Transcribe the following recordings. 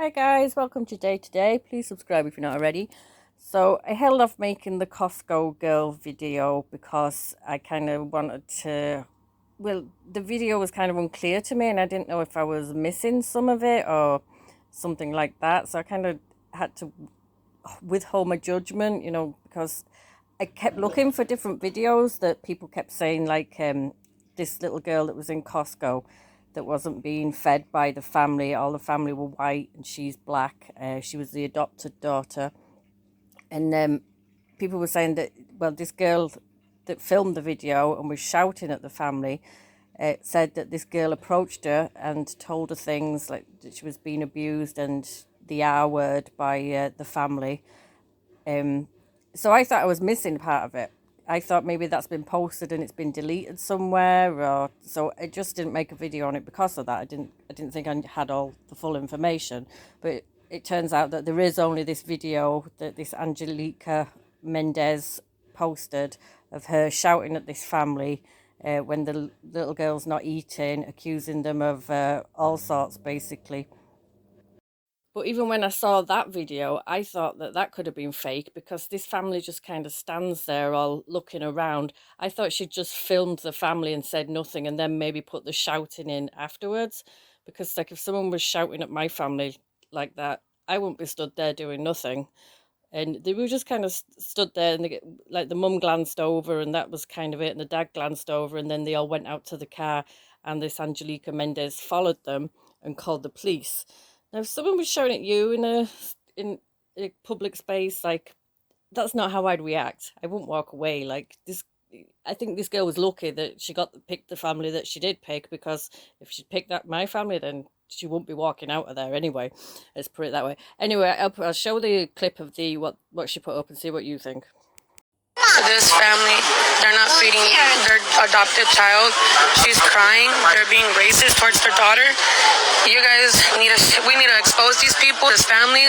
Hi guys, welcome to Day to Day. Please subscribe if you're not already. So I held off making the Costco girl video because I kind of wanted to, well, the video was kind of unclear to me and I didn't know if I was missing some of it or something like that. So I kind of had to withhold my judgment, because I kept looking for different videos that people kept saying, like this little girl that was in Costco that wasn't being fed by the family. All the family were white and she's black. She was the adopted daughter. And people were saying that, well, this girl that filmed the video and was shouting at the family said that this girl approached her and told her things like that she was being abused and the R word by the family. So I thought I was missing part of it. I thought maybe that's been posted and it's been deleted somewhere, or so I just didn't make a video on it because of that. I didn't think I had all the full information, but it turns out that there is only this video that this Angelica Mendez posted of her shouting at this family when the little girl's not eating, accusing them of all sorts, basically. But even when I saw that video, I thought that that could have been fake because this family just kind of stands there all looking around. I thought she'd just filmed the family and said nothing and then maybe put the shouting in afterwards. Because, like, if someone was shouting at my family like that, I wouldn't be stood there doing nothing. And they were just kind of stood there and like the mum glanced over and that was kind of it. And the dad glanced over and then they all went out to the car and this Angelica Mendez followed them and called the police. Now, if someone was shouting at you in a public space, like, that's not how I'd react. I wouldn't walk away. Like this, I think this girl was lucky that she picked the family that she did pick, because if she'd picked my family, then she wouldn't be walking out of there anyway. Let's put it that way. Anyway, I'll show the clip of the what she put up and see what you think. This family, they're not feeding their adopted child. She's crying. They're being racist towards their daughter. You guys we need to expose these people. This family,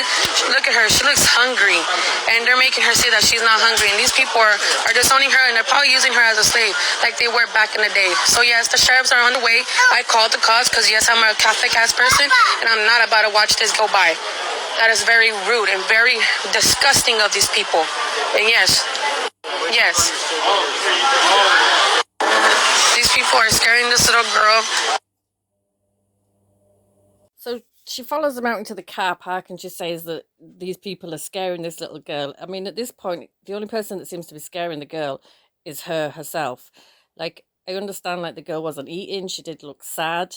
look at her. She looks hungry, and they're making her say that she's not hungry. And these people are disowning her, and they're probably using her as a slave, like they were back in the day. So yes, the sheriffs are on the way. I called the cops because yes, I'm a Catholic ass person, and I'm not about to watch this go by. That is very rude and very disgusting of these people. And yes. These people are scaring this little girl. So she follows them out into the car park and she says that these people are scaring this little girl. I mean, at this point, the only person that seems to be scaring the girl is herself. Like, I understand, like, the girl wasn't eating. She did look sad.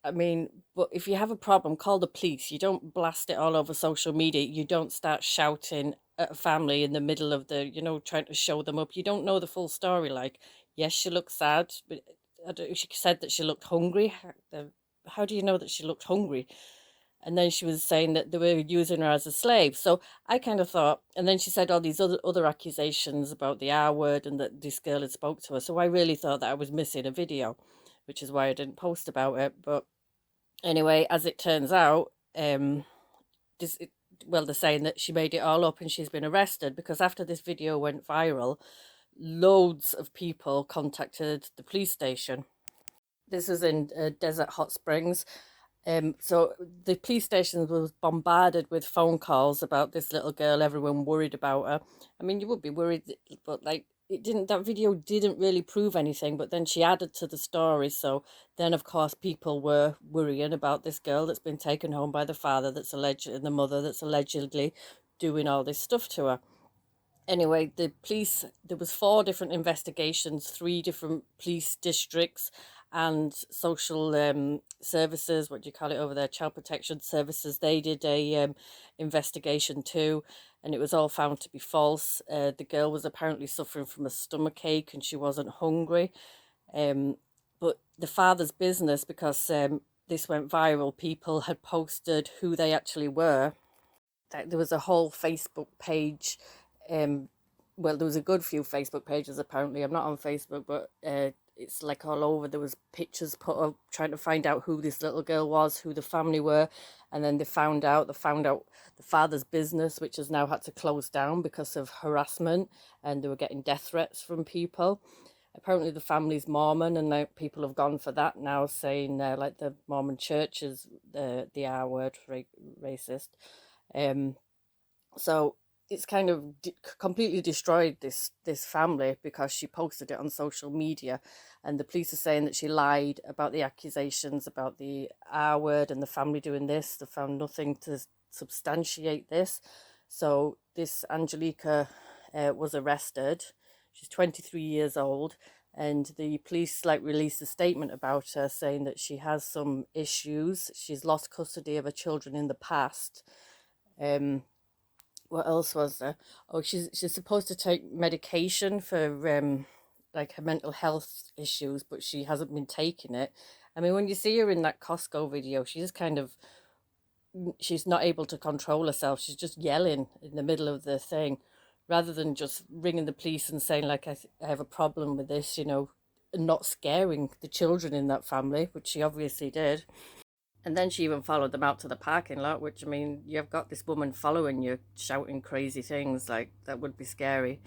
I mean, but if you have a problem, call the police. You don't blast it all over social media. You don't start shouting at a family in the middle of trying to show them up. You don't know the full story. Like, yes, she looked sad, but she said that she looked hungry. How do you know that she looked hungry? And then she was saying that they were using her as a slave. So I kind of thought, and then she said all these other accusations about the R word and that this girl had spoke to her. So I really thought that I was missing a video, which is why I didn't post about it. But anyway, as it turns out, they're saying that she made it all up and she's been arrested, because after this video went viral, loads of people contacted the police station. This was in Desert Hot Springs. So the police station was bombarded with phone calls about this little girl. Everyone worried about her. I mean, you would be worried, but like, that video didn't really prove anything, but then she added to the story. So then, of course, people were worrying about this girl that's been taken home by the father and the mother that's allegedly doing all this stuff to her. Anyway, the police, there was 4 different investigations, 3 different police districts and social services, what do you call it over there, child protection services. They did a investigation too, and it was all found to be false. The girl was apparently suffering from a stomach ache and she wasn't hungry. But the father's business, because this went viral, people had posted who they actually were. There was a whole Facebook page. Well, there was a good few Facebook pages, apparently. I'm not on Facebook, but it's like all over. There was pictures put up trying to find out who this little girl was, who the family were, and then they found out the father's business, which has now had to close down because of harassment, and they were getting death threats from people. Apparently the family's Mormon, and now people have gone for that now, saying like the Mormon church is the R word, racist. Um, so it's kind of completely destroyed this family because she posted it on social media, and the police are saying that she lied about the accusations about the R word and the family doing this. They found nothing to substantiate this. So this Angelica was arrested. She's 23 years old, and the police like released a statement about her saying that she has some issues. She's lost custody of her children in the past. Um, what else was there? Oh, she's supposed to take medication for like her mental health issues, but she hasn't been taking it. I mean, when you see her in that Costco video, she's kind of she's not able to control herself. She's just yelling in the middle of the thing, rather than just ringing the police and saying like I have a problem with this, and not scaring the children in that family, which she obviously did. And then she even followed them out to the parking lot, which, I mean, you've got this woman following you, shouting crazy things, like, that would be scary.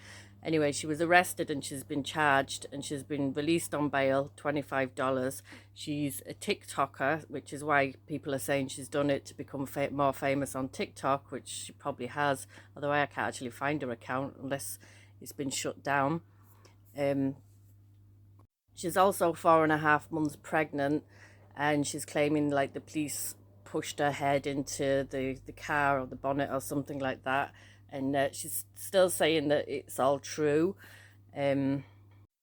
Anyway, she was arrested and she's been charged and she's been released on bail, $25. She's a TikToker, which is why people are saying she's done it to become more famous on TikTok, which she probably has, although I can't actually find her account unless it's been shut down. Um, She's also 4.5 months pregnant, and she's claiming like the police pushed her head into the car or the bonnet or something like that. And she's still saying that it's all true, and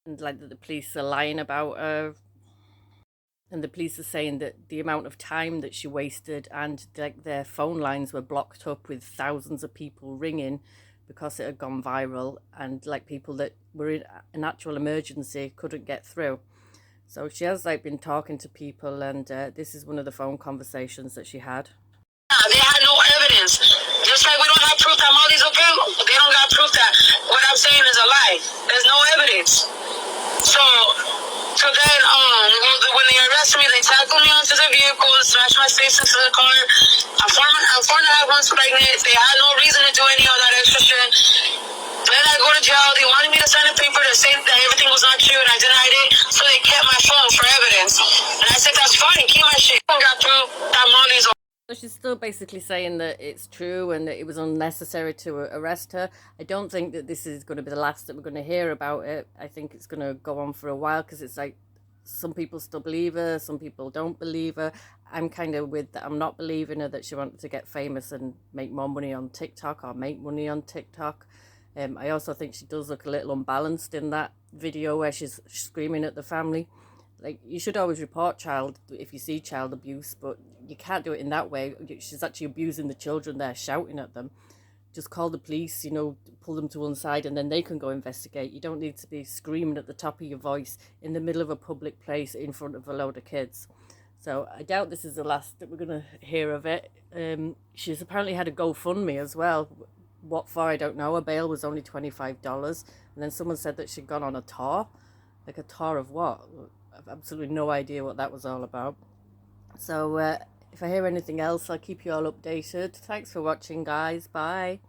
like that the police are lying about her. And the police are saying that the amount of time that she wasted and like their phone lines were blocked up with thousands of people ringing because it had gone viral, and like people that were in an actual emergency couldn't get through. So she has like been talking to people, and this is one of the phone conversations that she had. They had no evidence. Just like we don't have proof that Molly's okay, they don't got proof that what I'm saying is a lie. There's no evidence. So then, when they arrested me, they tackled me onto the vehicle, smashed my face into the car. I'm 4.5 months pregnant. They had no reason to do any of that extra shit. Then I go to jail. They wanted me to sign a paper to say that everything was not true, and I denied it. So they kept my phone for evidence. And I said, that's fine. Keep my shit. I got proof that Molly's. So she's still basically saying that it's true and that it was unnecessary to arrest her. I don't think that this is going to be the last that we're going to hear about it. I think it's going to go on for a while, because it's like some people still believe her, some people don't believe her. I'm kind of with that. I'm not believing her that she wanted to get famous and make more money on TikTok or make money on TikTok. I also think she does look a little unbalanced in that video where she's screaming at the family. Like, you should always report child if you see child abuse, but you can't do it in that way. She's actually abusing the children there, shouting at them. Just call the police, pull them to one side, and then they can go investigate. You don't need to be screaming at the top of your voice in the middle of a public place in front of a load of kids. So I doubt this is the last that we're going to hear of it. She's apparently had a GoFundMe as well. What for, I don't know. Her bail was only $25. And then someone said that she'd gone on a tour. Like, a tour of what? I've absolutely no idea what that was all about. So if I hear anything else, I'll keep you all updated. Thanks for watching, guys. Bye.